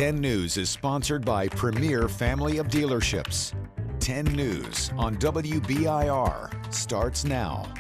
10 News is sponsored by Premier Family of Dealerships. 10 News on WBIR starts now.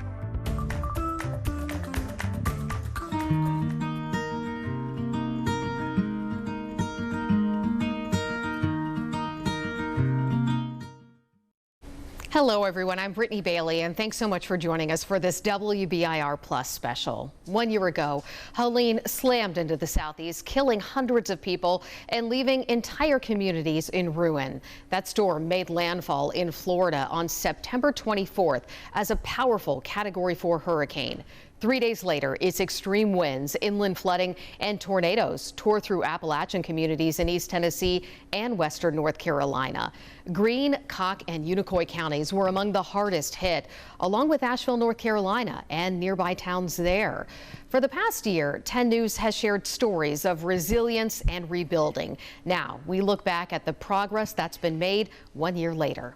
Hello, everyone. I'm Brittany Bailey, and thanks so much for joining us for this WBIR Plus special. 1 year ago, Helene slammed into the southeast, killing hundreds of people and leaving entire communities in ruin. That storm made landfall in Florida on September 24th as a powerful Category 4 hurricane. 3 days later, its extreme winds, inland flooding, and tornadoes tore through Appalachian communities in East Tennessee and western North Carolina. Greene, Cocke, and Unicoi counties were among the hardest hit, along with Asheville, North Carolina, and nearby towns there. For the past year, 10 News has shared stories of resilience and rebuilding. Now, we look back at the progress that's been made 1 year later.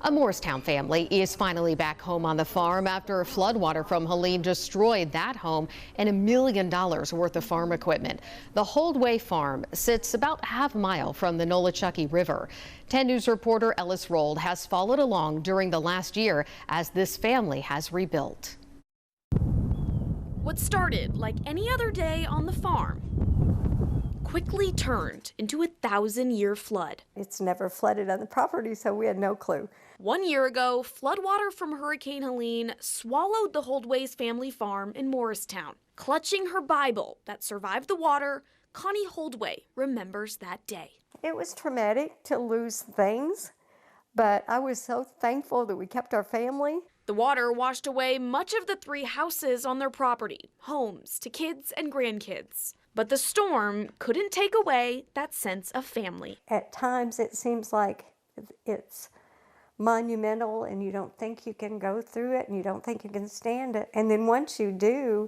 A Morristown family is finally back home on the farm after floodwater from Helene destroyed that home and $1 million worth of farm equipment. The Holdway farm sits about half a mile from the Nolichucky River. 10 News reporter Ellis Rold has followed along during the last year as this family has rebuilt. What started like any other day on the farm quickly turned into a 1,000-year flood. It's never flooded on the property, so we had no clue. 1 year ago, floodwater from Hurricane Helene swallowed the Holdway's family farm in Morristown. Clutching her Bible that survived the water, Connie Holdway remembers that day. It was traumatic to lose things, but I was so thankful that we kept our family. The water washed away much of the 3 houses on their property, homes to kids and grandkids. But the storm couldn't take away that sense of family. At times it seems like it's monumental and you don't think you can go through it and you don't think you can stand it. And then once you do,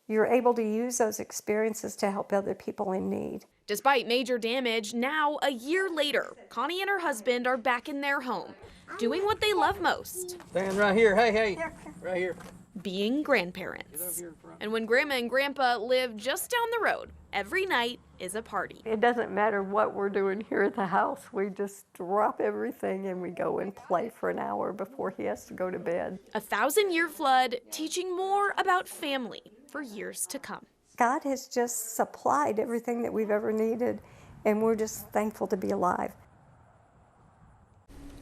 you're able to use those experiences to help other people in need. Despite major damage, now a year later, Connie and her husband are back in their home, doing what they love most. Stand right here, hey, right here. Being grandparents. And when Grandma and Grandpa live just down the road, every night is a party. It doesn't matter what we're doing here at the house. We just drop everything and we go and play for an hour before he has to go to bed. A 1,000-year flood teaching more about family for years to come. God has just supplied everything that we've ever needed, and we're just thankful to be alive.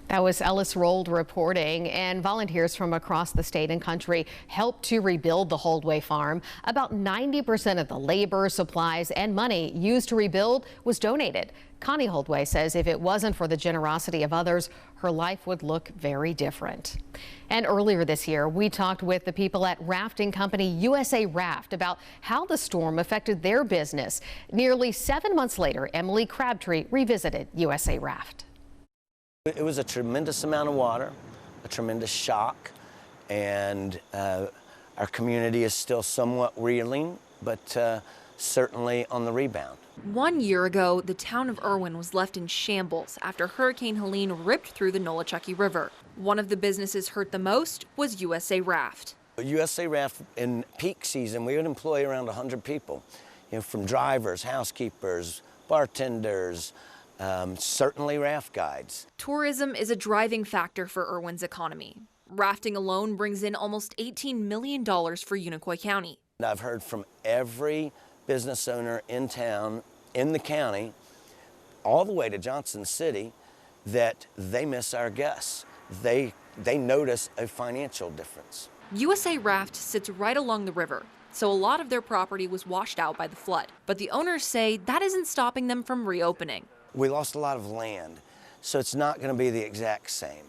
That was Ellis Rold reporting, and volunteers from across the state and country helped to rebuild the Holdway farm. About 90% of the labor, supplies, and money used to rebuild was donated. Connie Holdway says if it wasn't for the generosity of others, her life would look very different. And earlier this year, we talked with the people at rafting company USA Raft about how the storm affected their business. Nearly 7 months later, Emily Crabtree revisited USA Raft. It was a tremendous amount of water, a tremendous shock, and our community is still somewhat reeling, but certainly on the rebound. 1 year ago, the town of Irwin was left in shambles after Hurricane Helene ripped through the Nolichucky River. One of the businesses hurt the most was USA Raft. USA Raft, in peak season, we would employ around 100 people, from drivers, housekeepers, bartenders, certainly raft guides. Tourism is a driving factor for Irwin's economy. Rafting alone brings in almost $18 million for Unicoi County. I've heard from every business owner in town, in the county, all the way to Johnson City, that they miss our guests. They notice a financial difference. USA Raft sits right along the river, so a lot of their property was washed out by the flood. But the owners say that isn't stopping them from reopening. We lost a lot of land, so it's not going to be the exact same,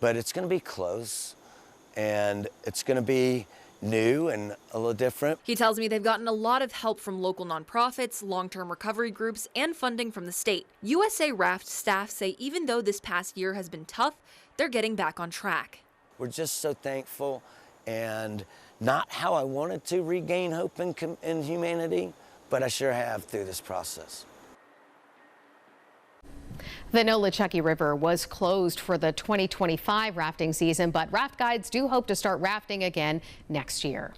but it's going to be close, and it's going to be new and a little different. He tells me they've gotten a lot of help from local nonprofits, long-term recovery groups, and funding from the state. USA Raft staff say even though this past year has been tough, they're getting back on track. We're just so thankful, and not how I wanted to regain hope in humanity, but I sure have through this process. The Nolichucky River was closed for the 2025 rafting season, but raft guides do hope to start rafting again next year.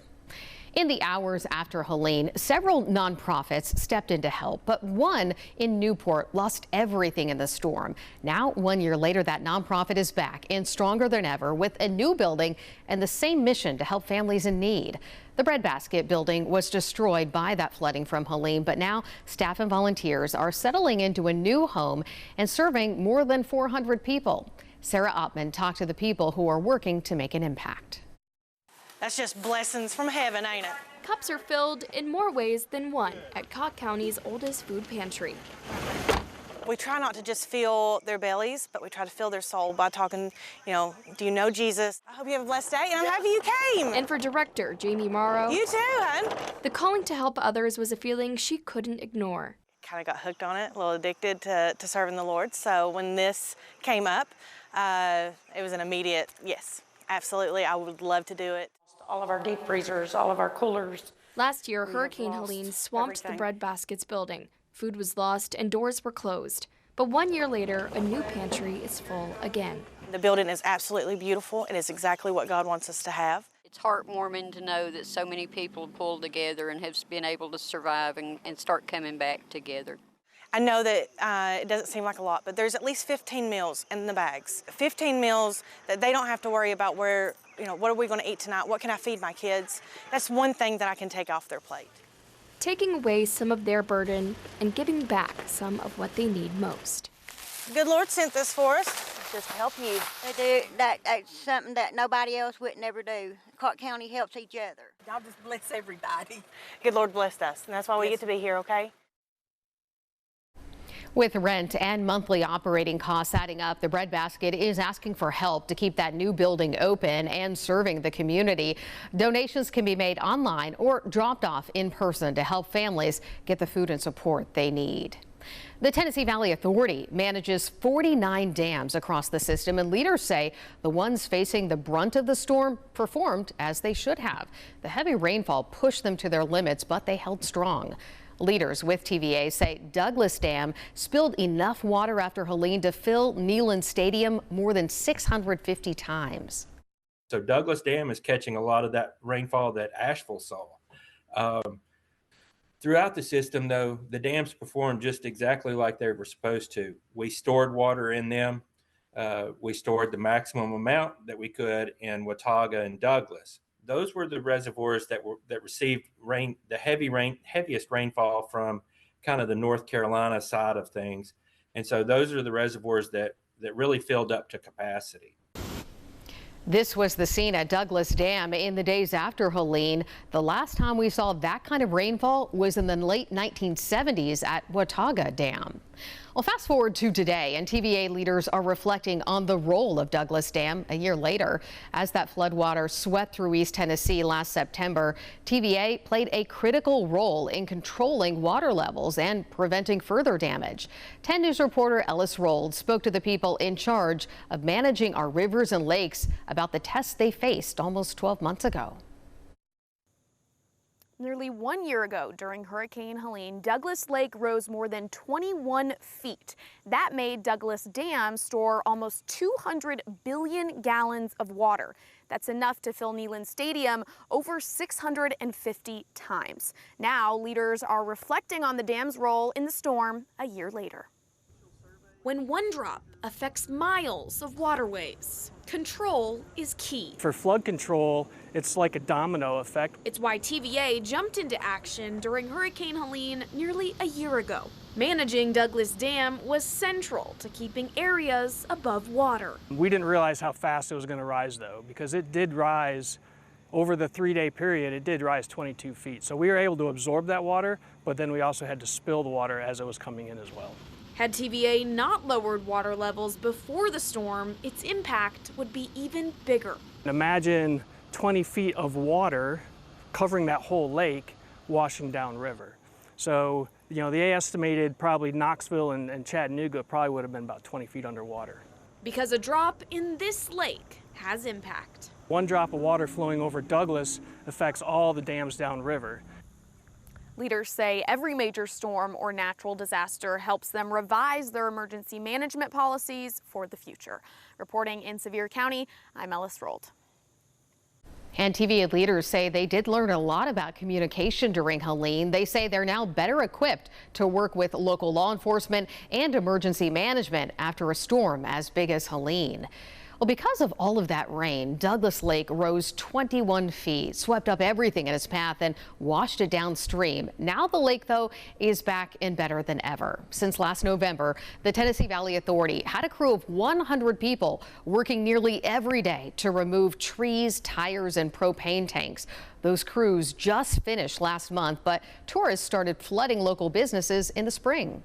In the hours after Helene, several nonprofits stepped in to help, but one in Newport lost everything in the storm. Now, 1 year later, that nonprofit is back and stronger than ever with a new building and the same mission to help families in need. The Breadbasket building was destroyed by that flooding from Helene, but now staff and volunteers are settling into a new home and serving more than 400 people. Sarah Oppman talked to the people who are working to make an impact. That's just blessings from heaven, ain't it? Cups are filled in more ways than one at Cott County's oldest food pantry. We try not to just fill their bellies, but we try to fill their soul by talking, do you know Jesus? I hope you have a blessed day, and I'm happy you came. And for director Jamie Morrow, You too, hon. the calling to help others was a feeling she couldn't ignore. Kind of got hooked on it, a little addicted to serving the Lord. So when this came up, it was an immediate yes, absolutely. I would love to do it. All of our deep freezers, all of our coolers. Last year, Hurricane Helene swamped the Breadbaskets building. Food was lost and doors were closed. But 1 year later, a new pantry is full again. The building is absolutely beautiful. It is exactly what God wants us to have. It's heartwarming to know that so many people have pulled together and have been able to survive and start coming back together. I know that it doesn't seem like a lot, but there's at least 15 meals in the bags. 15 meals that they don't have to worry about where, what are we going to eat tonight? What can I feed my kids? That's one thing that I can take off their plate. Taking away some of their burden and giving back some of what they need most. Good Lord sent this for us, just to help you. They do. That's something that nobody else would never do. Cott County helps each other. God just bless everybody. Good Lord blessed us, and that's why we get to be here, okay? With rent and monthly operating costs adding up, the Breadbasket is asking for help to keep that new building open and serving the community. Donations can be made online or dropped off in person to help families get the food and support they need. The Tennessee Valley Authority manages 49 dams across the system, and leaders say the ones facing the brunt of the storm performed as they should have. The heavy rainfall pushed them to their limits, but they held strong. Leaders with TVA say Douglas Dam spilled enough water after Helene to fill Neyland Stadium more than 650 times. So Douglas Dam is catching a lot of that rainfall that Asheville saw. Throughout the system, though, the dams performed just exactly like they were supposed to. We stored water in them. We stored the maximum amount that we could in Watauga and Douglas. Those were the reservoirs that received rain, the heaviest rainfall from kind of the North Carolina side of things. And so those are the reservoirs that really filled up to capacity. This was the scene at Douglas Dam in the days after Helene. The last time we saw that kind of rainfall was in the late 1970s at Watauga Dam. Well, fast forward to today, and TVA leaders are reflecting on the role of Douglas Dam a year later. As that floodwater swept through East Tennessee last September, TVA played a critical role in controlling water levels and preventing further damage. 10 News reporter Ellis Rollins spoke to the people in charge of managing our rivers and lakes about the tests they faced almost 12 months ago. Nearly 1 year ago, during Hurricane Helene, Douglas Lake rose more than 21 feet. That made Douglas Dam store almost 200 billion gallons of water. That's enough to fill Neyland Stadium over 650 times. Now, leaders are reflecting on the dam's role in the storm a year later. When one drop affects miles of waterways, control is key. For flood control, it's like a domino effect. It's why TVA jumped into action during Hurricane Helene nearly a year ago. Managing Douglas Dam was central to keeping areas above water. We didn't realize how fast it was going to rise, though, because it did rise over the 3-day period. It did rise 22 feet. So we were able to absorb that water, but then we also had to spill the water as it was coming in as well. Had TVA not lowered water levels before the storm, its impact would be even bigger. Imagine 20 feet of water covering that whole lake washing downriver. So, they estimated probably Knoxville and Chattanooga probably would have been about 20 feet underwater. Because a drop in this lake has impact. One drop of water flowing over Douglas affects all the dams downriver. Leaders say every major storm or natural disaster helps them revise their emergency management policies for the future. Reporting in Sevier County, I'm Ellis Rollins. And TVA leaders say they did learn a lot about communication during Helene. They say they're now better equipped to work with local law enforcement and emergency management after a storm as big as Helene. Well, because of all of that rain, Douglas Lake rose 21 feet, swept up everything in its path and washed it downstream. Now the lake, though, is back and better than ever. Since last November, the Tennessee Valley Authority had a crew of 100 people working nearly every day to remove trees, tires, and propane tanks. Those crews just finished last month, but tourists started flooding local businesses in the spring.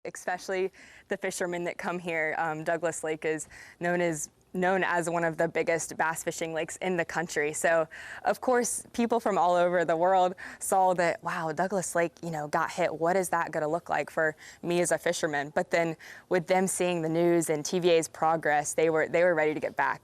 Especially the fishermen that come here. Douglas Lake is known as one of the biggest bass fishing lakes in the country. So of course people from all over the world saw that, wow, Douglas Lake, got hit. What is that going to look like for me as a fisherman? But then with them seeing the news and TVA's progress, they were ready to get back.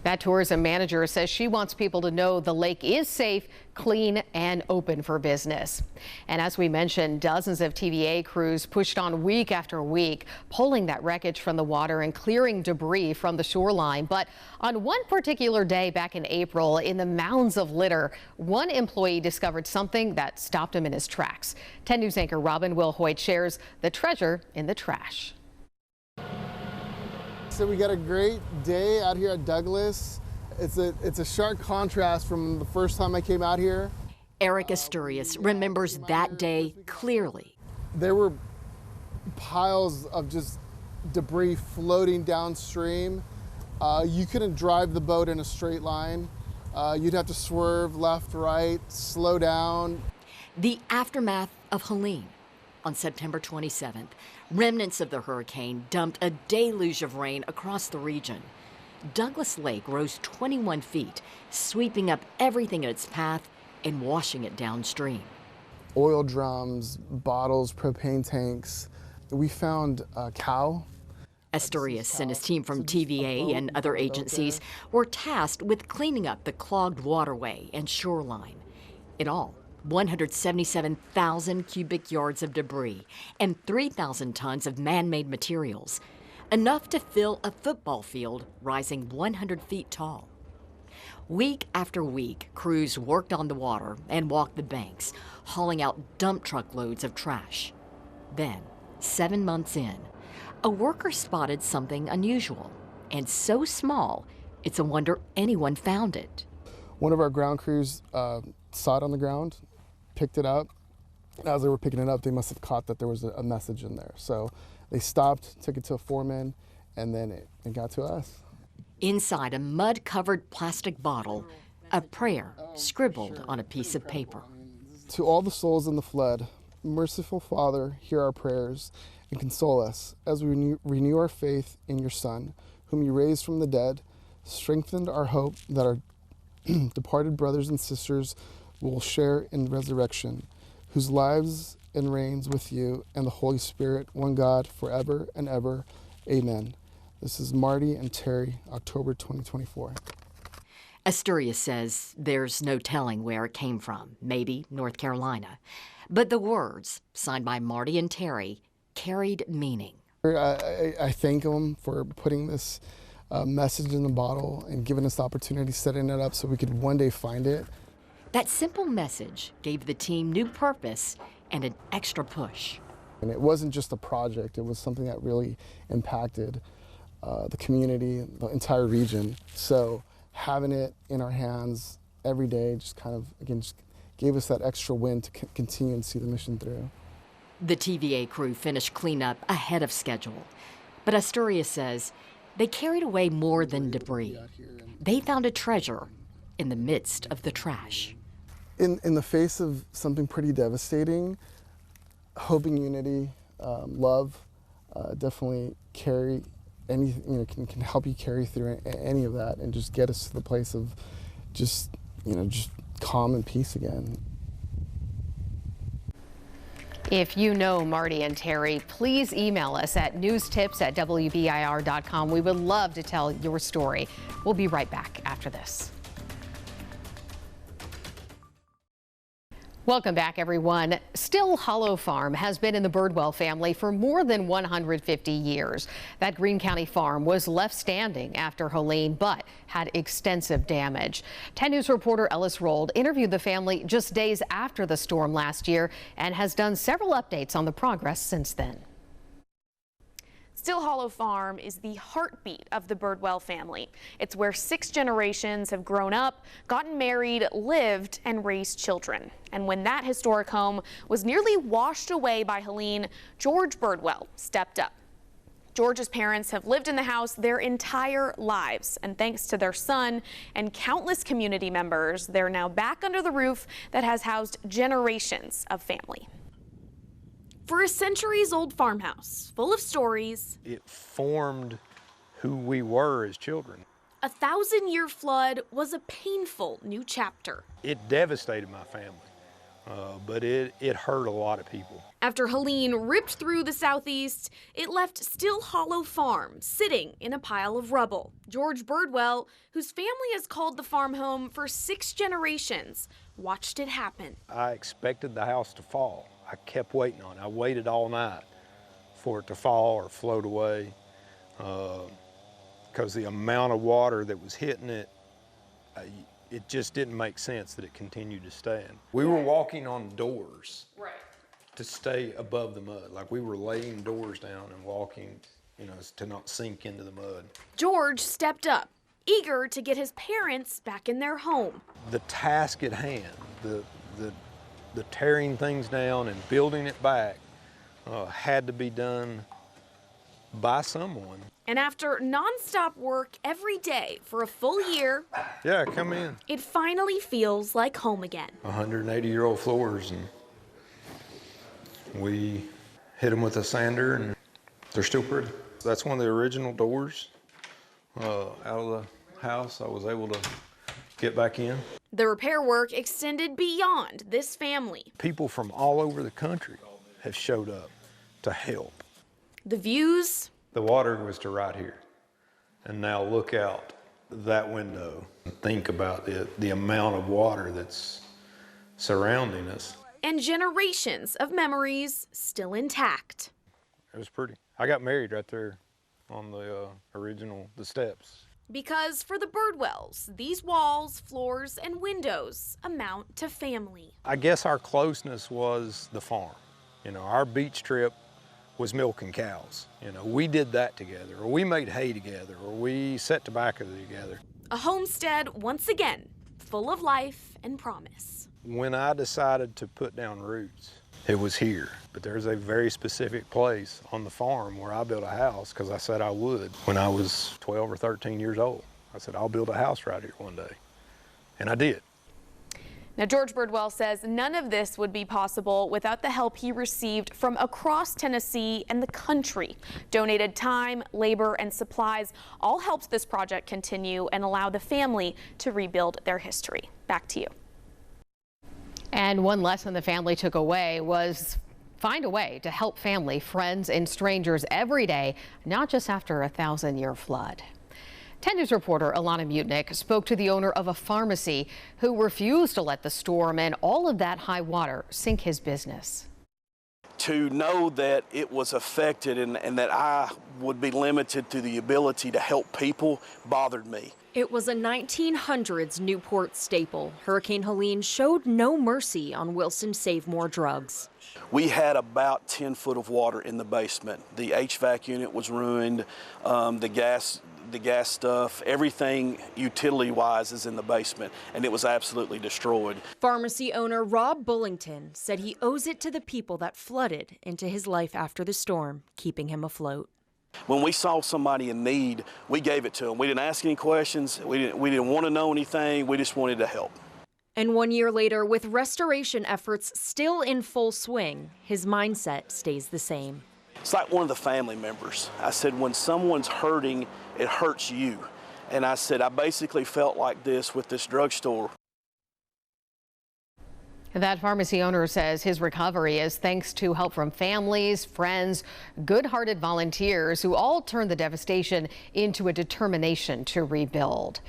That tourism manager says she wants people to know the lake is safe, clean, and open for business. And as we mentioned, dozens of TVA crews pushed on week after week, pulling that wreckage from the water and clearing debris from the shoreline. But on one particular day back in April, in the mounds of litter, one employee discovered something that stopped him in his tracks. 10 News anchor Robin Wilhoit shares the treasure in the trash. So we got a great day out here at Douglas. It's a sharp contrast from the first time I came out here. Eric Asturias remembers that day clearly. There were piles of just debris floating downstream. You couldn't drive the boat in a straight line. You'd have to swerve left, right, slow down. The aftermath of Helene. On September 27th, remnants of the hurricane dumped a deluge of rain across the region. Douglas Lake rose 21 feet, sweeping up everything in its path and washing it downstream. Oil drums, bottles, propane tanks. We found a cow. Asturias and his team from TVA and other agencies were tasked with cleaning up the clogged waterway and shoreline. In all, 177,000 cubic yards of debris and 3,000 tons of man-made materials, enough to fill a football field rising 100 feet tall. Week after week, crews worked on the water and walked the banks, hauling out dump truck loads of trash. Then, 7 months in, a worker spotted something unusual and so small, it's a wonder anyone found it. One of our ground crews saw it on the ground, picked it up. As they were picking it up, they must have caught that there was a message in there. So they stopped, took it to a foreman, and then it got to us. Inside a mud-covered plastic bottle, a prayer scribbled on a piece of paper. To all the souls in the flood, merciful Father, hear our prayers and console us as we renew our faith in your Son, whom you raised from the dead, strengthened our hope that our departed brothers and sisters will share in the resurrection, whose lives and reigns with you and the Holy Spirit, one God, forever and ever. Amen. This is Marty and Terry, October 2024. Asturias says there's no telling where it came from, maybe North Carolina. But the words, signed by Marty and Terry, carried meaning. I thank them for putting this message in the bottle and giving us the opportunity, setting it up so we could one day find it. That simple message gave the team new purpose and an extra push. And it wasn't just a project, it was something that really impacted the community, the entire region. So having it in our hands every day just kind of, again, just gave us that extra wind to continue and see the mission through. The TVA crew finished cleanup ahead of schedule. But Asturias says they carried away more than debris. They found a treasure in the midst of the trash. In the face of something pretty devastating, hope and unity, love, definitely carry any, can help you carry through any of that and just get us to the place of just calm and peace again. If you know Marty and Terry, please email us at newstips@wbir.com. We would love to tell your story. We'll be right back after this. Welcome back, everyone. Still Hollow Farm has been in the Birdwell family for more than 150 years. That Greene County farm was left standing after Helene, but had extensive damage. 10 News reporter Ellis Rold interviewed the family just days after the storm last year and has done several updates on the progress since then. Still Hollow Farm is the heartbeat of the Birdwell family. It's where 6 generations have grown up, gotten married, lived, and raised children. And when that historic home was nearly washed away by Helene, George Birdwell stepped up. George's parents have lived in the house their entire lives, and thanks to their son and countless community members, they're now back under the roof that has housed generations of family. For a centuries-old farmhouse full of stories, it formed who we were as children. A 1,000-year flood was a painful new chapter. It devastated my family, but it hurt a lot of people. After Helene ripped through the southeast, it left Still Hollow Farm sitting in a pile of rubble. George Birdwell, whose family has called the farm home for 6 generations, watched it happen. I expected the house to fall. I kept waiting on it. I waited all night for it to fall or float away because the amount of water that was hitting it, it just didn't make sense that it continued to stand. We were walking on doors to stay above the mud. Like we were laying doors down and walking, you know, to not sink into the mud. George stepped up, eager to get his parents back in their home. The task at hand, the tearing things down and building it back had to be done by someone. And after nonstop work every day for a full year, yeah, come in. It finally feels like home again. 180-year-old floors, and we hit them with a sander, and they're still pretty. That's one of the original doors out of the house. I was able to get back in. The repair work extended beyond this family. People from all over the country have showed up to help. The views. The water was to right here. And now look out that window and think about the amount of water that's surrounding us. And generations of memories still intact. It was pretty. I got married right there on the the steps. Because for the Birdwells, these walls, floors, and windows amount to family. I guess our closeness was the farm. You know, our beach trip was milking cows. You know, we did that together, or we made hay together, or we set tobacco together. A homestead, once again, full of life and promise. When I decided to put down roots, it was here. But there's a very specific place on the farm where I built a house because I said I would. When I was 12 or 13 years old, I said, I'll build a house right here one day. And I did. Now, George Birdwell says none of this would be possible without the help he received from across Tennessee and the country. Donated time, labor, and supplies all helped this project continue and allow the family to rebuild their history. Back to you. And one lesson the family took away was find a way to help family, friends, and strangers every day, not just after a 1,000-year flood. 10 News reporter Alana Mutnick spoke to the owner of a pharmacy who refused to let the storm and all of that high water sink his business. To know that it was affected and that I would be limited to the ability to help people bothered me. It was a 1900s Newport staple. Hurricane Helene showed no mercy on Wilson Save More drugs. We had about 10 foot of water in the basement. The HVAC unit was ruined, the gas stuff, everything utility-wise is in the basement, and it was absolutely destroyed. Pharmacy owner Rob Bullington said he owes it to the people that flooded into his life after the storm, keeping him afloat. When we saw somebody in need, we gave it to them. We didn't ask any questions. We didn't want to know anything. We just wanted to help. And 1 year later, with restoration efforts still in full swing, his mindset stays the same. It's like one of the family members. I said, when someone's hurting, it hurts you. And I said, I basically felt like this with this drugstore. That pharmacy owner says his recovery is thanks to help from families, friends, good-hearted volunteers who all turned the devastation into a determination to rebuild.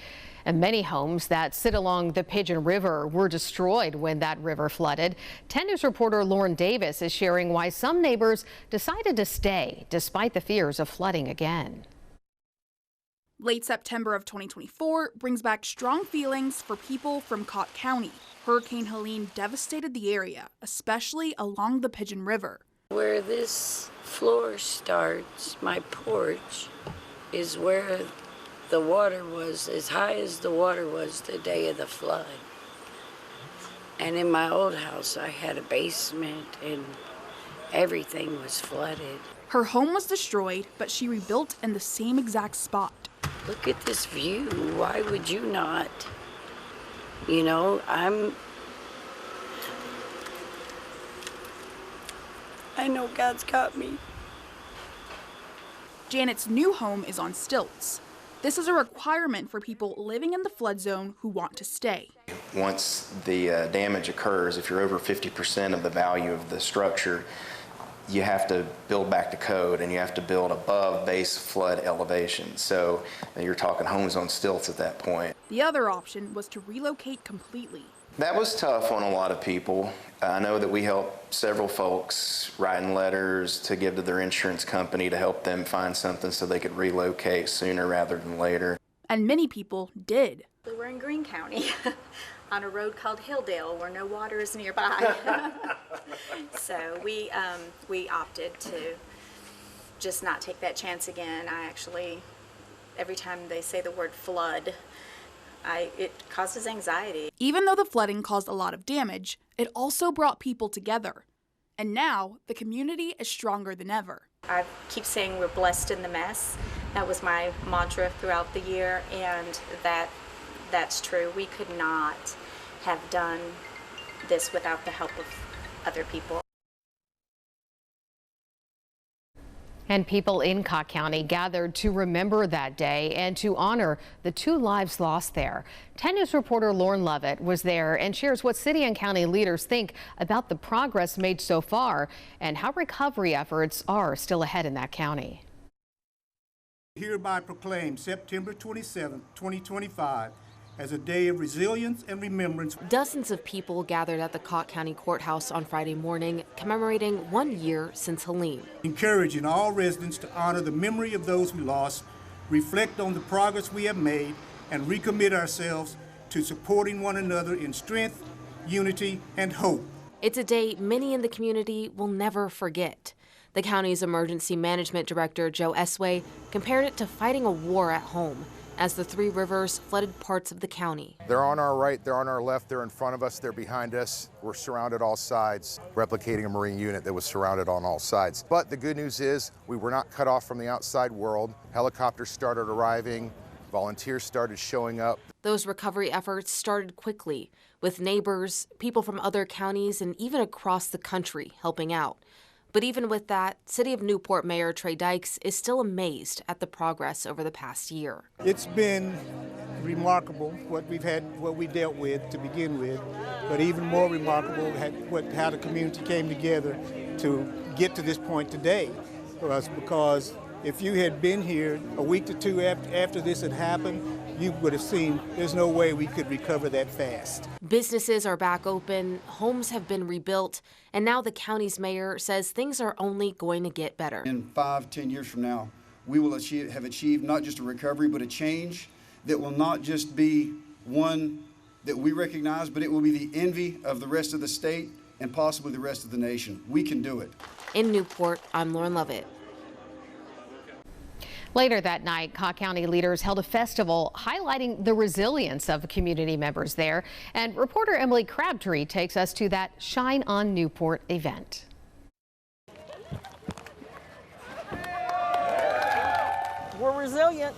And many homes that sit along the Pigeon River were destroyed when that river flooded. 10 News reporter Lauren Davis is sharing why some neighbors decided to stay despite the fears of flooding again. Late September of 2024 brings back strong feelings for people from Cott County. Hurricane Helene devastated the area, especially along the Pigeon River. Where this floor starts, my porch, is where the water was, as high as the water was the day of the flood. And in my old house, I had a basement and everything was flooded. Her home was destroyed, but she rebuilt in the same exact spot. Look at this view. Why would you not? You know, I know God's got me. Janet's new home is on stilts. This is a requirement for people living in the flood zone who want to stay. Once the damage occurs, if you're over 50% of the value of the structure, you have to build back to code and you have to build above base flood elevation. So you're talking homes on stilts at that point. The other option was to relocate completely. That was tough on a lot of people. I know that we helped several folks writing letters to give to their insurance company to help them find something so they could relocate sooner rather than later. And many people did. We're in Greene County on a road called Hilldale where no water is nearby. So we opted to just not take that chance again. I actually, every time they say the word flood, it causes anxiety. Even though the flooding caused a lot of damage, it also brought people together. And now the community is stronger than ever. I keep saying we're blessed in the mess. That was my mantra throughout the year, and that's true. We could not have done this without the help of other people. And people in Cott County gathered to remember that day and to honor the 2 lives lost there. 10 News reporter Lauren Lovett was there and shares what city and county leaders think about the progress made so far and how recovery efforts are still ahead in that county. Hereby proclaim September 27, 2025 as a day of resilience and remembrance. Dozens of people gathered at the Cott County Courthouse on Friday morning, commemorating 1 year since Helene. Encouraging all residents to honor the memory of those we lost, reflect on the progress we have made, and recommit ourselves to supporting one another in strength, unity, and hope. It's a day many in the community will never forget. The county's emergency management director, Joe Esway, compared it to fighting a war at home as the 3 rivers flooded parts of the county. They're on our right, they're on our left, they're in front of us, they're behind us. We're surrounded all sides, replicating a Marine unit that was surrounded on all sides. But the good news is we were not cut off from the outside world. Helicopters started arriving, volunteers started showing up. Those recovery efforts started quickly, with neighbors, people from other counties, and even across the country helping out. But even with that, City of Newport Mayor Trey Dykes is still amazed at the progress over the past year. It's been remarkable what we dealt with to begin with, but even more remarkable how the community came together to get to this point today. Because if you had been here a week or 2 after this had happened, you would have seen there's no way we could recover that fast. Businesses are back open, homes have been rebuilt, and now the county's mayor says things are only going to get better. In 5-10 years from now, we will have achieved not just a recovery, but a change that will not just be one that we recognize, but it will be the envy of the rest of the state and possibly the rest of the nation. We can do it. In Newport, I'm Lauren Lovett. Later that night, Cott County leaders held a festival highlighting the resilience of community members there. And reporter Emily Crabtree takes us to that Shine on Newport event. We're resilient.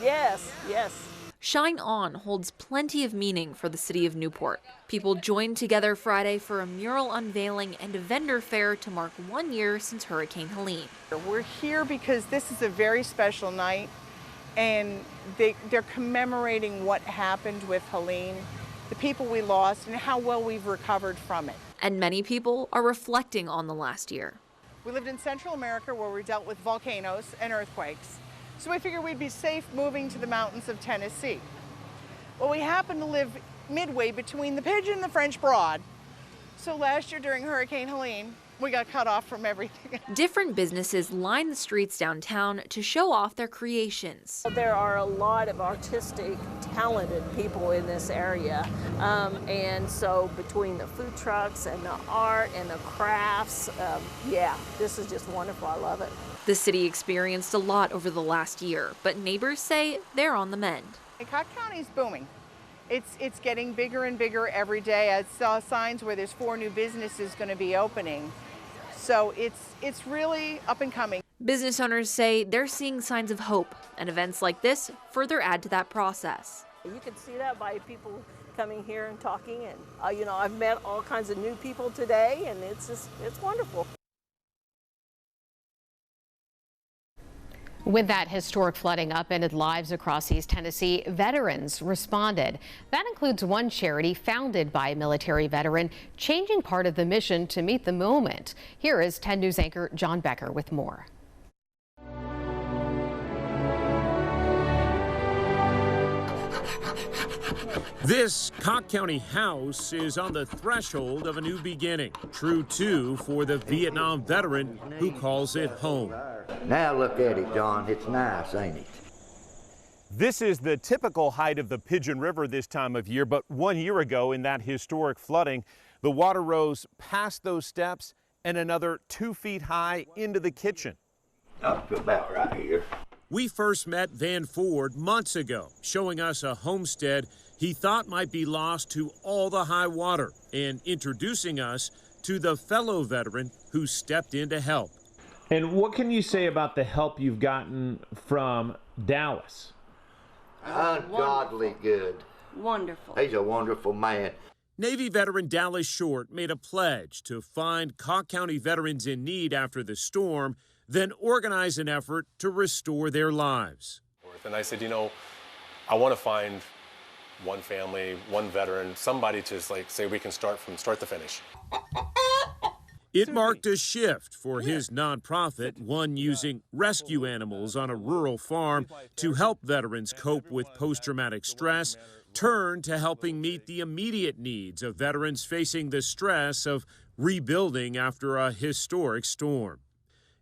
Yes, yes. Shine On holds plenty of meaning for the city of Newport. People joined together Friday for a mural unveiling and a vendor fair to mark 1 year since Hurricane Helene. We're here because this is a very special night, and they're commemorating what happened with Helene, the people we lost, and how well we've recovered from it. And many people are reflecting on the last year. We lived in Central America where we dealt with volcanoes and earthquakes. So we figured we'd be safe moving to the mountains of Tennessee. Well, we happen to live midway between the Pigeon and the French Broad. So last year during Hurricane Helene, we got cut off from everything. Different businesses line the streets downtown to show off their creations. There are a lot of artistic, talented people in this area. And so between the food trucks and the art and the crafts, yeah, this is just wonderful. I love it. The city experienced a lot over the last year, but neighbors say they're on the mend. Cobb County's booming. It's getting bigger and bigger every day. I saw signs where there's 4 new businesses going to be opening. So it's really up and coming. Business owners say they're seeing signs of hope, and events like this further add to that process. You can see that by people coming here and talking, and you know, I've met all kinds of new people today, and it's wonderful. With that historic flooding upended lives across East Tennessee, veterans responded. That includes one charity founded by a military veteran, changing part of the mission to meet the moment. Here is 10 News anchor John Becker with more. This Cobb County house is on the threshold of a new beginning. True, too, for the Vietnam veteran who calls it home. Now look at it, John. It's nice, ain't it? This is the typical height of the Pigeon River this time of year, but 1 year ago in that historic flooding, the water rose past those steps and another 2 feet high into the kitchen. Up to about right here. We first met Van Ford months ago, showing us a homestead he thought might be lost to all the high water and introducing us to the fellow veteran who stepped in to help. And what can you say about the help you've gotten from Dallas? Ungodly good. Wonderful. He's a wonderful man. Navy veteran Dallas Short made a pledge to find Cobb County veterans in need after the storm, then organize an effort to restore their lives. And I said, you know, I want to find one family, one veteran, somebody to say we can start from start to finish. It marked a shift for his nonprofit, one using rescue animals on a rural farm to help veterans cope with post-traumatic stress, turned to helping meet the immediate needs of veterans facing the stress of rebuilding after a historic storm.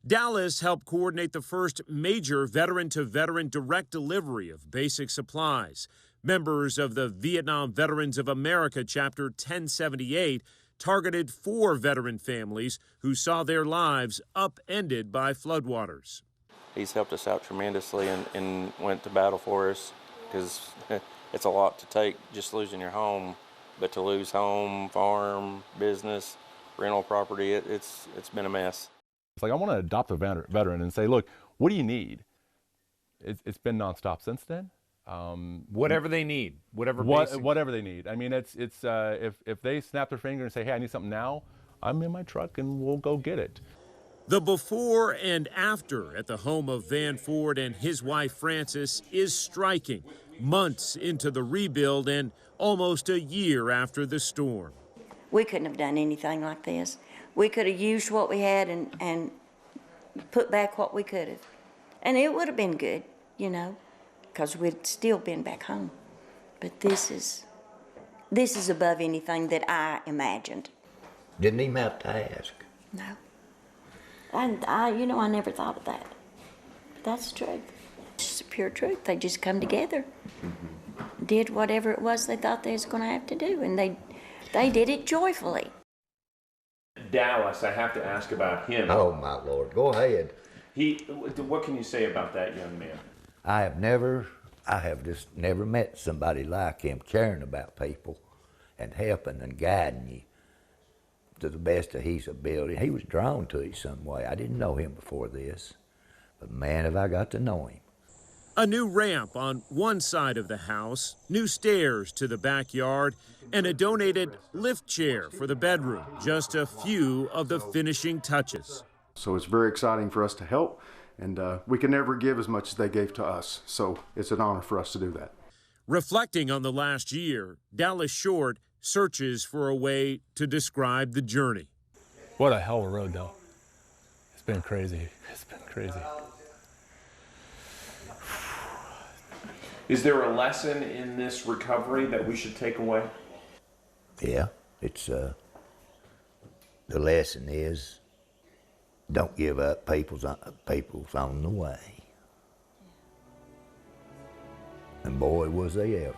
Dallas helped coordinate the first major veteran-to-veteran direct delivery of basic supplies. Members of the Vietnam Veterans of America Chapter 1078 targeted 4 veteran families who saw their lives upended by floodwaters. He's helped us out tremendously and went to battle for us, because it's a lot to take just losing your home, but to lose home, farm, business, rental property, it's been a mess. It's like I want to adopt a veteran and say, look, what do you need? It's been nonstop since then. Whatever they need, whatever they need. I mean, it's if they snap their finger and say, hey, I need something now, I'm in my truck and we'll go get it. The before and after at the home of Van Ford and his wife Frances is striking, months into the rebuild and almost a year after the storm. We couldn't have done anything like this. We could have used what we had and put back what we could have. And it would have been good, you know, because we'd still been back home. But this is above anything that I imagined. Didn't even have to ask. No. And I never thought of that. But that's the truth. It's just the pure truth. They just come together, did whatever it was they thought they was going to have to do, and they did it joyfully. Dallas, I have to ask about him. Oh, my Lord. Go ahead. What can you say about that young man? I have just never met somebody like him, caring about people and helping and guiding you to the best of his ability. He was drawn to you some way. I didn't know him before this, but man, have I got to know him. A new ramp on one side of the house, new stairs to the backyard, and a donated lift chair for the bedroom. Just a few of the finishing touches. So it's very exciting for us to help, and we can never give as much as they gave to us. So it's an honor for us to do that. Reflecting on the last year, Dallas Short searches for a way to describe the journey. What a hell of a road, though. It's been crazy. It's been crazy. Is there a lesson in this recovery that we should take away? Yeah, it's the lesson is don't give up. People's on the way. And boy, was they ever.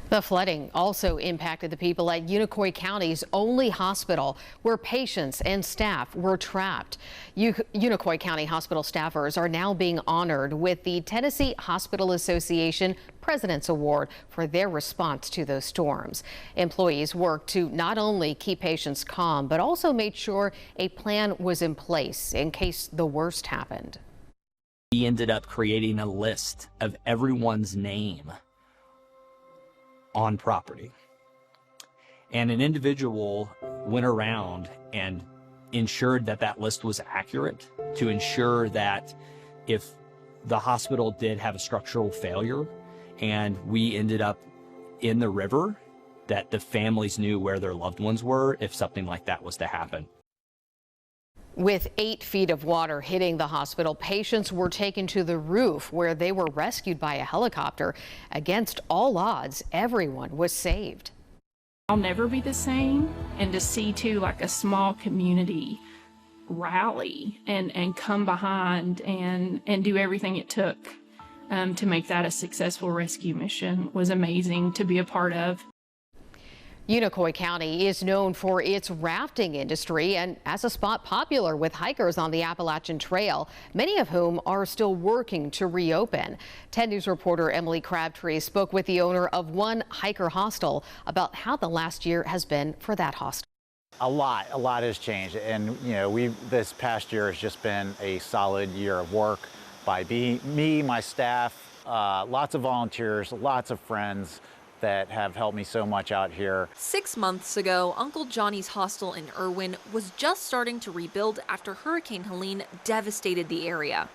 The flooding also impacted the people at Unicoi County's only hospital, where patients and staff were trapped. Unicoi County hospital staffers are now being honored with the Tennessee Hospital Association President's Award for their response to those storms. Employees worked to not only keep patients calm, but also made sure a plan was in place in case the worst happened. We ended up creating a list of everyone's name on property. And an individual went around and ensured that that list was accurate, to ensure that if the hospital did have a structural failure and we ended up in the river, that the families knew where their loved ones were if something like that was to happen. With 8 feet of water hitting the hospital, patients were taken to the roof where they were rescued by a helicopter. Against all odds, everyone was saved. I'll never be the same, and to see too like a small community rally and come behind and do everything it took to make that a successful rescue mission was amazing to be a part of. Unicoi County is known for its rafting industry and as a spot popular with hikers on the Appalachian Trail, many of whom are still working to reopen. 10 News reporter Emily Crabtree spoke with the owner of one hiker hostel about how the last year has been for that hostel. A lot has changed, and this past year has just been a solid year of work by me, my staff, lots of volunteers, lots of friends that have helped me so much out here. 6 months ago, Uncle Johnny's hostel in Irwin was just starting to rebuild after Hurricane Helene devastated the area.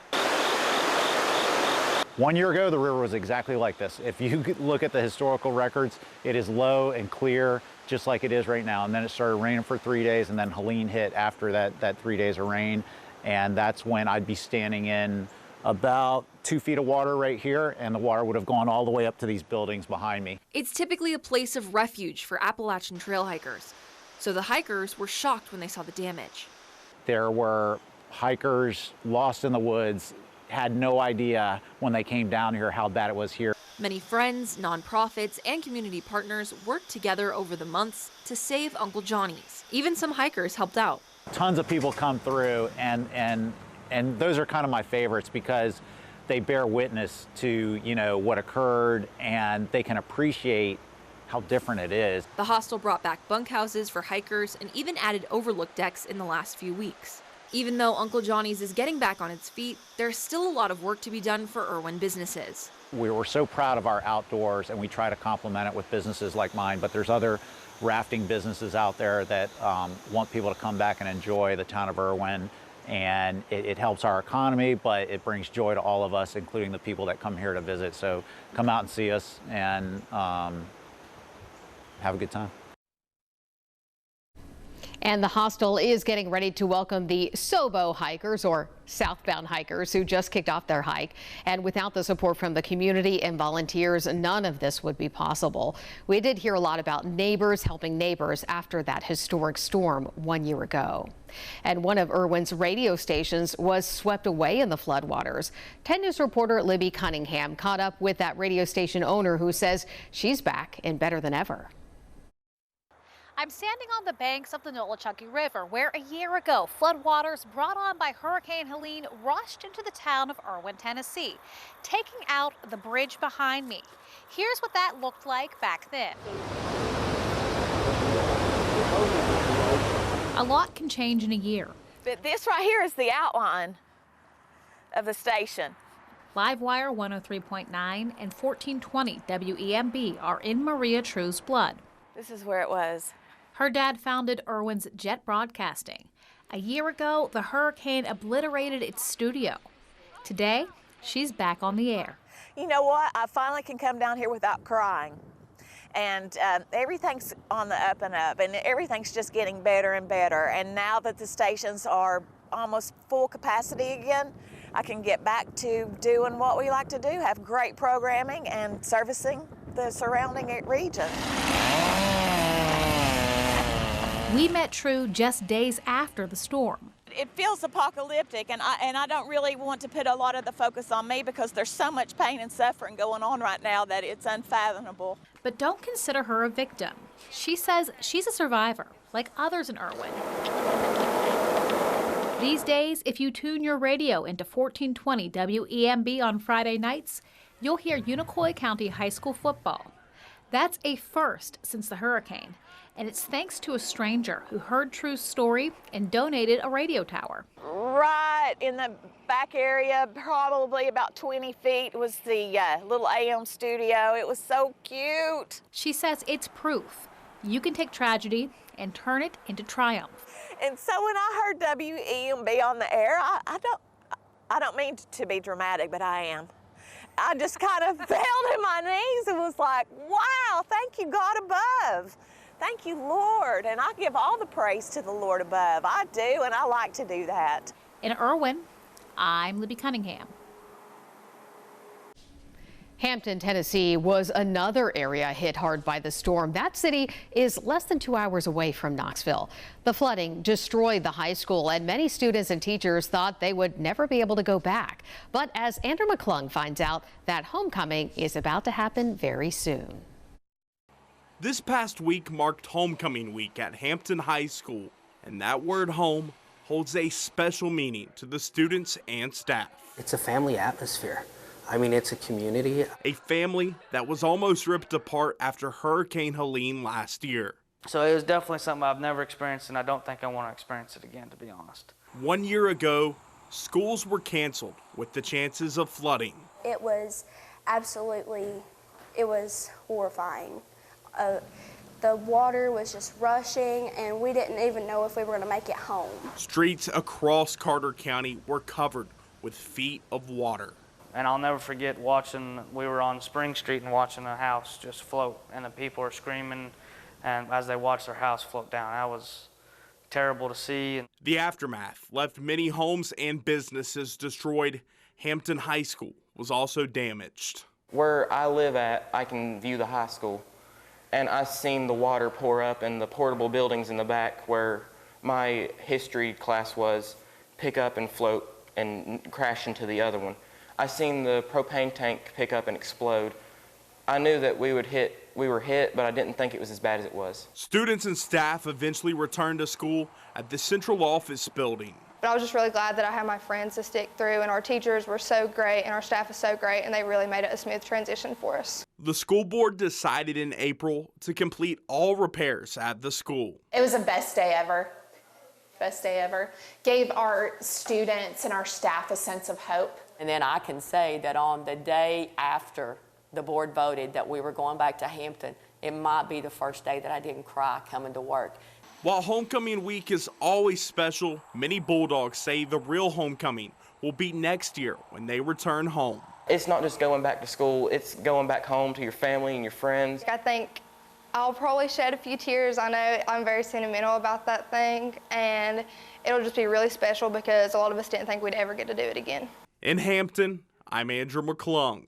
1 year ago, the river was exactly like this. If you look at the historical records, it is low and clear, just like it is right now. And then it started raining for 3 days, and then Helene hit after that 3 days of rain. And that's when I'd be standing in about 2 feet of water right here, and the water would have gone all the way up to these buildings behind me. It's typically a place of refuge for Appalachian trail hikers, so the hikers were shocked when they saw the damage. There were hikers lost in the woods, had no idea when they came down here how bad it was here. Many friends, nonprofits, and community partners worked together over the months to save Uncle Johnny's. Even some hikers helped out. Tons of people come through, and those are kind of my favorites because they bear witness to, what occurred, and they can appreciate how different it is. The hostel brought back bunkhouses for hikers and even added overlook decks in the last few weeks. Even though Uncle Johnny's is getting back on its feet, there's still a lot of work to be done for Irwin businesses. We were so proud of our outdoors, and we try to complement it with businesses like mine, but there's other rafting businesses out there that want people to come back and enjoy the town of Irwin. And it helps our economy, but it brings joy to all of us, including the people that come here to visit. So come out and see us and have a good time. And the hostel is getting ready to welcome the Sobo hikers, or southbound hikers, who just kicked off their hike. And without the support from the community and volunteers, none of this would be possible. We did hear a lot about neighbors helping neighbors after that historic storm 1 year ago. And one of Irwin's radio stations was swept away in the floodwaters. 10 News reporter Libby Cunningham caught up with that radio station owner, who says she's back and better than ever. I'm standing on the banks of the Nolichucky River, where a year ago, floodwaters brought on by Hurricane Helene rushed into the town of Irwin, Tennessee, taking out the bridge behind me. Here's what that looked like back then. A lot can change in a year. But this right here is the outline of the station. Livewire 103.9 and 1420 WEMB are in Maria True's blood. This is where it was. Her dad founded Irwin's Jet Broadcasting. A year ago, the hurricane obliterated its studio. Today, she's back on the air. You know what? I finally can come down here without crying. And everything's on the up and up, and everything's just getting better and better. And now that the stations are almost full capacity again, I can get back to doing what we like to do, have great programming and servicing the surrounding region. We met True just days after the storm. It feels apocalyptic, and I don't really want to put a lot of the focus on me because there's so much pain and suffering going on right now that it's unfathomable. But don't consider her a victim. She says she's a survivor, like others in Irwin. These days, if you tune your radio into 1420 WEMB on Friday nights, you'll hear Unicoi County High School football. That's a first since the hurricane, and it's thanks to a stranger who heard True's story and donated a radio tower. Right in the back area, probably about 20 feet, was the little AM studio. It was so cute. She says it's proof you can take tragedy and turn it into triumph. And so when I heard WEMB on the air, I don't mean to be dramatic, but I am. I just kind of fell to my knees and was like, wow, thank you, God above. Thank you, Lord. And I give all the praise to the Lord above. I do, and I like to do that. In Irwin, I'm Libby Cunningham. Hampton, Tennessee was another area hit hard by the storm. That city is less than 2 hours away from Knoxville. The flooding destroyed the high school, and many students and teachers thought they would never be able to go back. But as Andrew McClung finds out, that homecoming is about to happen very soon. This past week marked homecoming week at Hampton High School, and that word home holds a special meaning to the students and staff. It's a family atmosphere. I mean, it's a community. A family that was almost ripped apart after Hurricane Helene last year. So it was definitely something I've never experienced, and I don't think I want to experience it again, to be honest. 1 year ago, schools were canceled with the chances of flooding. It was horrifying. The water was just rushing, and we didn't even know if we were going to make it home. Streets across Carter County were covered with feet of water. And I'll never forget we were on Spring Street and watching a house just float, and the people are screaming and as they watched their house float down. That was terrible to see. The aftermath left many homes and businesses destroyed. Hampton High School was also damaged. Where I live at, I can view the high school, and I've seen the water pour up and the portable buildings in the back where my history class was pick up and float and crash into the other one. I seen the propane tank pick up and explode. I knew that we were hit, but I didn't think it was as bad as it was. Students and staff eventually returned to school at the central office building. But I was just really glad that I had my friends to stick through, and our teachers were so great, and our staff is so great, and they really made it a smooth transition for us. The school board decided in April to complete all repairs at the school. It was the best day ever. Best day ever. Gave our students and our staff a sense of hope. And then I can say that on the day after the board voted that we were going back to Hampton, it might be the first day that I didn't cry coming to work. While homecoming week is always special, many Bulldogs say the real homecoming will be next year when they return home. It's not just going back to school, it's going back home to your family and your friends. I think I'll probably shed a few tears. I know I'm very sentimental about that thing, and it'll just be really special because a lot of us didn't think we'd ever get to do it again. In Hampton, I'm Andrew McClung.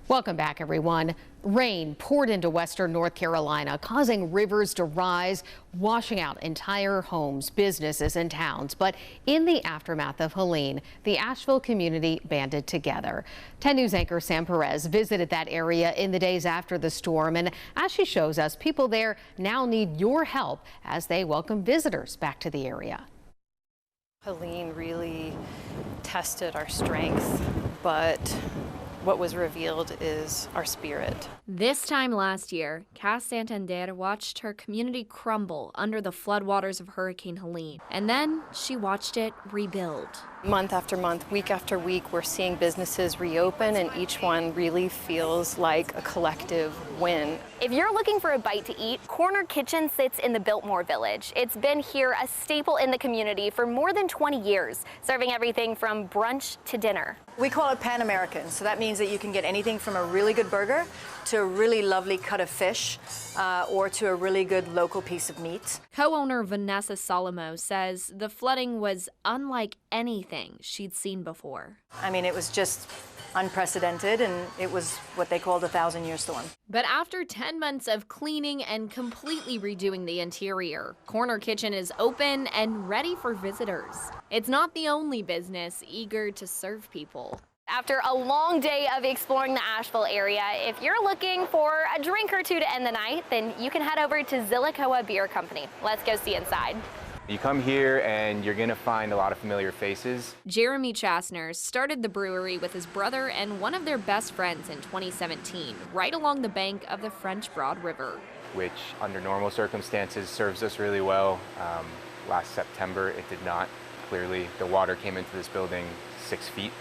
Welcome back, everyone. Rain poured into western North Carolina, causing rivers to rise, washing out entire homes, businesses, and towns. But in the aftermath of Helene, the Asheville community banded together. 10 News anchor Sam Perez visited that area in the days after the storm, and as she shows us, people there now need your help as they welcome visitors back to the area. Helene really tested our strength, but what was revealed is our spirit. This time last year, Cass Santander watched her community crumble under the floodwaters of Hurricane Helene, and then she watched it rebuild. Month after month, week after week, we're seeing businesses reopen, and each one really feels like a collective win. If you're looking for a bite to eat, Corner Kitchen sits in the Biltmore Village. It's been here a staple in the community for more than 20 years, serving everything from brunch to dinner. We call it Pan American, so that means that you can get anything from a really good burger to a really lovely cut of fish or to a really good local piece of meat. Co-owner Vanessa Solomo says the flooding was unlike anything she'd seen before. I mean, it was just unprecedented, and it was what they called a 1,000-year storm. But after 10 months of cleaning and completely redoing the interior, Corner Kitchen is open and ready for visitors. It's not the only business eager to serve people. After a long day of exploring the Asheville area, if you're looking for a drink or two to end the night, then you can head over to Zillicoa Beer Company. Let's go see inside. You come here and you're gonna find a lot of familiar faces. Jeremy Chasner started the brewery with his brother and one of their best friends in 2017, right along the bank of the French Broad River. Which under normal circumstances serves us really well. Last September it did not. Clearly the water came into this building 6 feet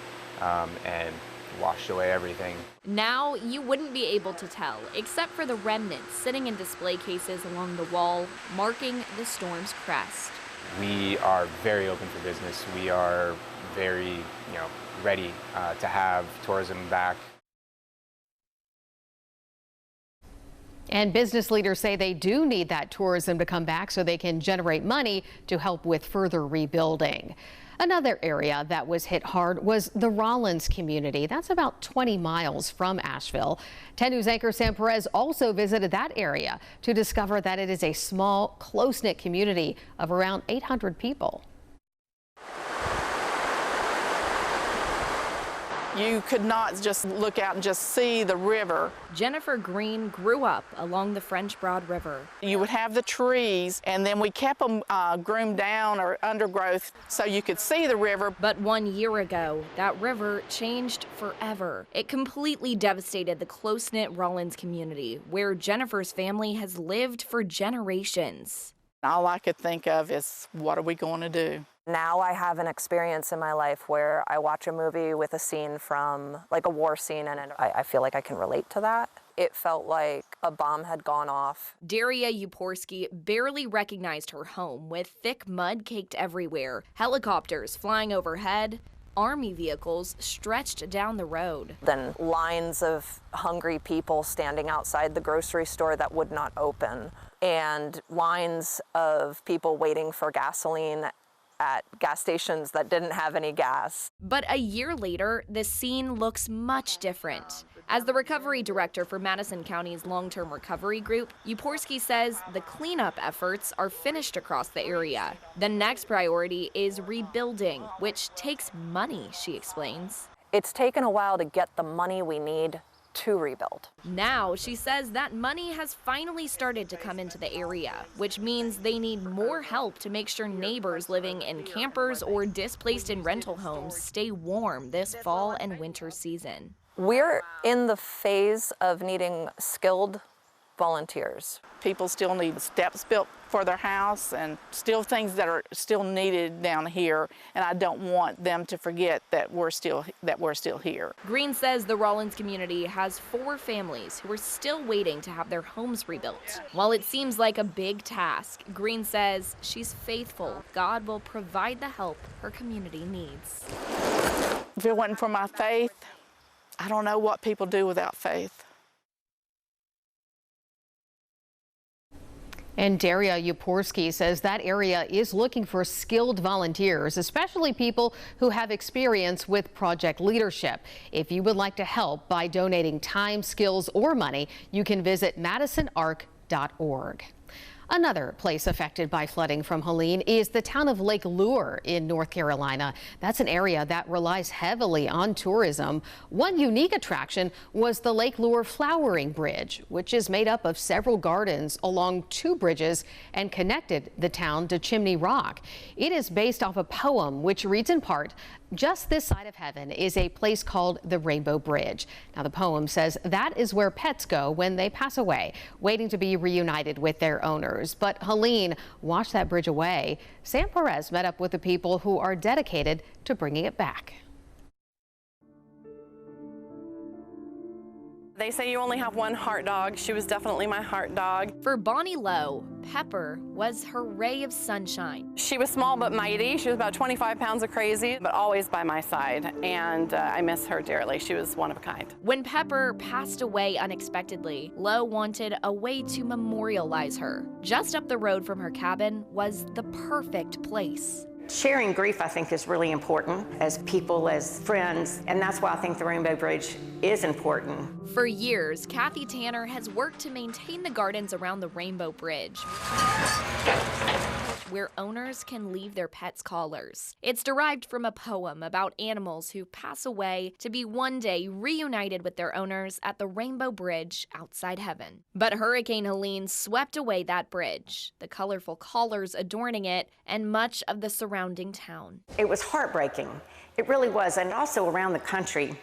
and washed away everything. Now you wouldn't be able to tell, except for the remnants sitting in display cases along the wall, marking the storm's crest. We are very open for business. We are very, ready to have tourism back. And business leaders say they do need that tourism to come back so they can generate money to help with further rebuilding. Another area that was hit hard was the Rollins community. That's about 20 miles from Asheville. 10 News anchor Sam Perez also visited that area to discover that it is a small, close-knit community of around 800 people. You could not just look out and just see the river. Jennifer Green grew up along the French Broad River. You would have the trees, and then we kept them groomed down or undergrowth so you could see the river. But 1 year ago, that river changed forever. It completely devastated the close-knit Rollins community, where Jennifer's family has lived for generations. All I could think of is, what are we going to do? Now I have an experience in my life where I watch a movie with a scene from like a war scene, and I feel like I can relate to that. It felt like a bomb had gone off. Daria Uporski barely recognized her home with thick mud caked everywhere, helicopters flying overhead, Army vehicles stretched down the road. Then lines of hungry people standing outside the grocery store that would not open, and lines of people waiting for gasoline at gas stations that didn't have any gas. But a year later, the scene looks much different. As the recovery director for Madison County's long-term recovery group, Uporski says the cleanup efforts are finished across the area. The next priority is rebuilding, which takes money, she explains. It's taken a while to get the money we need to rebuild. Now, she says that money has finally started to come into the area, which means they need more help to make sure neighbors living in campers or displaced in rental homes stay warm this fall and winter season. We're in the phase of needing skilled volunteers. People still need steps built for their house and still things that are still needed down here, and I don't want them to forget that we're still here. Green says the Rollins community has 4 families who are still waiting to have their homes rebuilt. While it seems like a big task, Green says she's faithful God will provide the help her community needs. If it wasn't for my faith, I don't know what people do without faith. And Daria Uporski says that area is looking for skilled volunteers, especially people who have experience with project leadership. If you would like to help by donating time, skills, or money, you can visit MadisonArc.org. Another place affected by flooding from Helene is the town of Lake Lure in North Carolina. That's an area that relies heavily on tourism. One unique attraction was the Lake Lure Flowering Bridge, which is made up of several gardens along 2 bridges and connected the town to Chimney Rock. It is based off a poem which reads in part, "Just this side of heaven is a place called the Rainbow Bridge." Now, the poem says that is where pets go when they pass away, waiting to be reunited with their owners. years. But Helene washed that bridge away. Sam Perez met up with the people who are dedicated to bringing it back. They say you only have one heart dog. She was definitely my heart dog. For Bonnie Lowe, Pepper was her ray of sunshine. She was small but mighty. She was about 25 pounds of crazy, but always by my side. And I miss her dearly. She was one of a kind. When Pepper passed away unexpectedly, Lowe wanted a way to memorialize her. Just up the road from her cabin was the perfect place. Sharing grief, I think, is really important as people, as friends, and that's why I think the Rainbow Bridge is important. For years, Kathy Tanner has worked to maintain the gardens around the Rainbow Bridge, where owners can leave their pets' collars. It's derived from a poem about animals who pass away to be one day reunited with their owners at the Rainbow Bridge outside heaven. But Hurricane Helene swept away that bridge, the colorful collars adorning it, and much of the surrounding town. It was heartbreaking. It really was, and also around the country.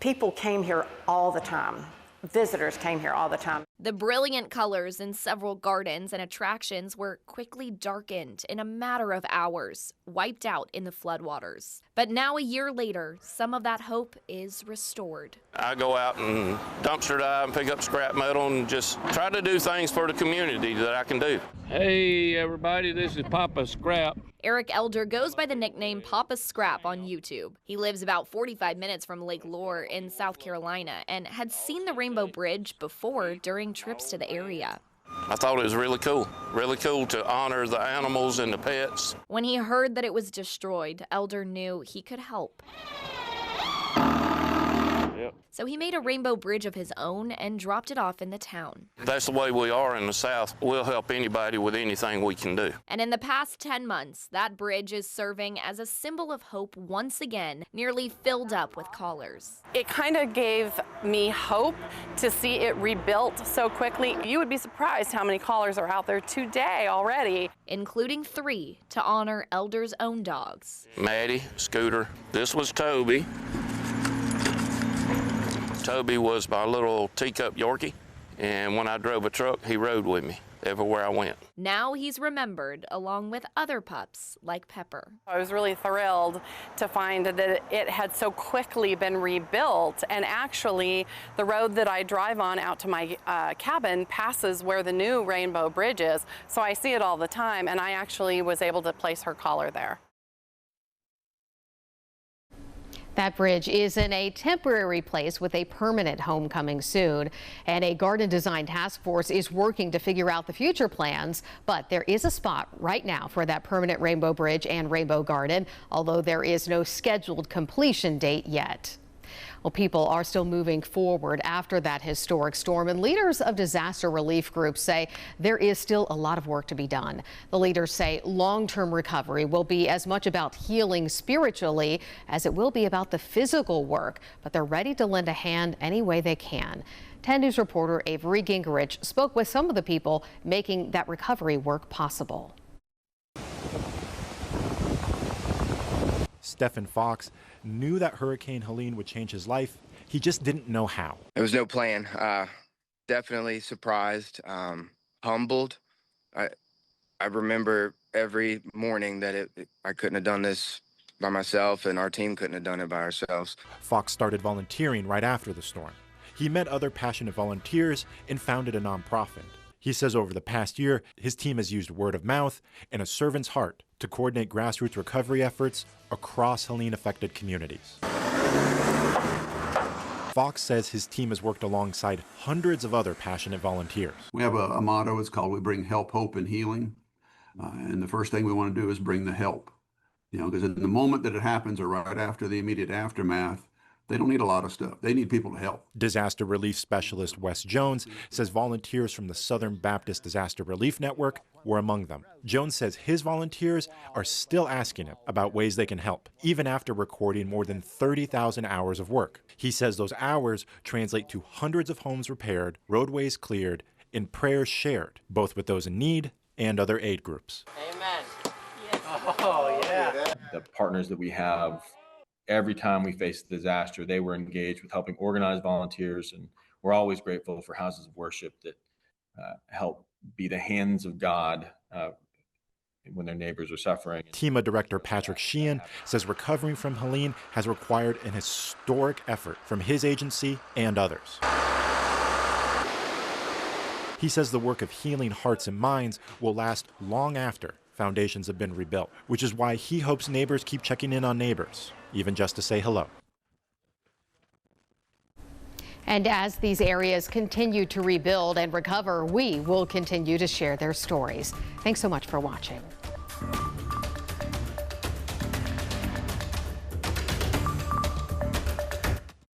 People came here all the time. Visitors came here all the time. The brilliant colors in several gardens and attractions were quickly darkened in a matter of hours, wiped out in the floodwaters. But now, a year later, some of that hope is restored. I go out and dumpster dive and pick up scrap metal and just try to do things for the community that I can do. Hey everybody, this is Papa Scrap. Eric Elder goes by the nickname Papa Scrap on YouTube. He lives about 45 minutes from Lake Lure in South Carolina and had seen the Rainbow Bridge before during trips to the area. I thought it was really cool to honor the animals and the pets. When he heard that it was destroyed, Elder knew he could help. So he made a rainbow bridge of his own and dropped it off in the town. That's the way we are in the South. We'll help anybody with anything we can do. And in the past 10 months, that bridge is serving as a symbol of hope once again, nearly filled up with callers. It kind of gave me hope to see it rebuilt so quickly. You would be surprised how many callers are out there today already. Including 3 to honor Elder's own dogs. Maddie, Scooter, this was Toby. Toby was my little teacup Yorkie, and when I drove a truck, he rode with me everywhere I went. Now he's remembered along with other pups like Pepper. I was really thrilled to find that it had so quickly been rebuilt, and actually the road that I drive on out to my cabin passes where the new Rainbow Bridge is, so I see it all the time, and I actually was able to place her collar there. That bridge is in a temporary place with a permanent home coming soon. And a garden design task force is working to figure out the future plans. But there is a spot right now for that permanent rainbow bridge and rainbow garden, although there is no scheduled completion date yet. Well, people are still moving forward after that historic storm, and leaders of disaster relief groups say there is still a lot of work to be done. The leaders say long-term recovery will be as much about healing spiritually as it will be about the physical work, but they're ready to lend a hand any way they can. 10 News reporter Avery Gingerich spoke with some of the people making that recovery work possible. Stephen Fox knew that Hurricane Helene would change his life. He just didn't know how. There was no plan. Definitely surprised, humbled. I remember every morning that I couldn't have done this by myself, and our team couldn't have done it by ourselves. Fox started volunteering right after the storm. He met other passionate volunteers and founded a nonprofit. He says over the past year, his team has used word of mouth and a servant's heart to coordinate grassroots recovery efforts across Helene-affected communities. Fox says his team has worked alongside hundreds of other passionate volunteers. We have a motto, it's called We Bring Help, Hope, and Healing. And the first thing we want to do is bring the help. Because in the moment that it happens or right after the immediate aftermath, they don't need a lot of stuff. They need people to help. Disaster relief specialist Wes Jones says volunteers from the Southern Baptist Disaster Relief Network were among them. Jones says his volunteers are still asking him about ways they can help, even after recording more than 30,000 hours of work. He says those hours translate to hundreds of homes repaired, roadways cleared, and prayers shared, both with those in need and other aid groups. Amen. Yes. Oh, yeah. The partners that we have, every time we face a disaster, they were engaged with helping organize volunteers, and we're always grateful for houses of worship that help be the hands of God when their neighbors are suffering. TEMA Director Patrick Sheehan says recovering from Helene has required an historic effort from his agency and others. He says the work of healing hearts and minds will last long after foundations have been rebuilt, which is why he hopes neighbors keep checking in on neighbors, even just to say hello. And as these areas continue to rebuild and recover, we will continue to share their stories. Thanks so much for watching.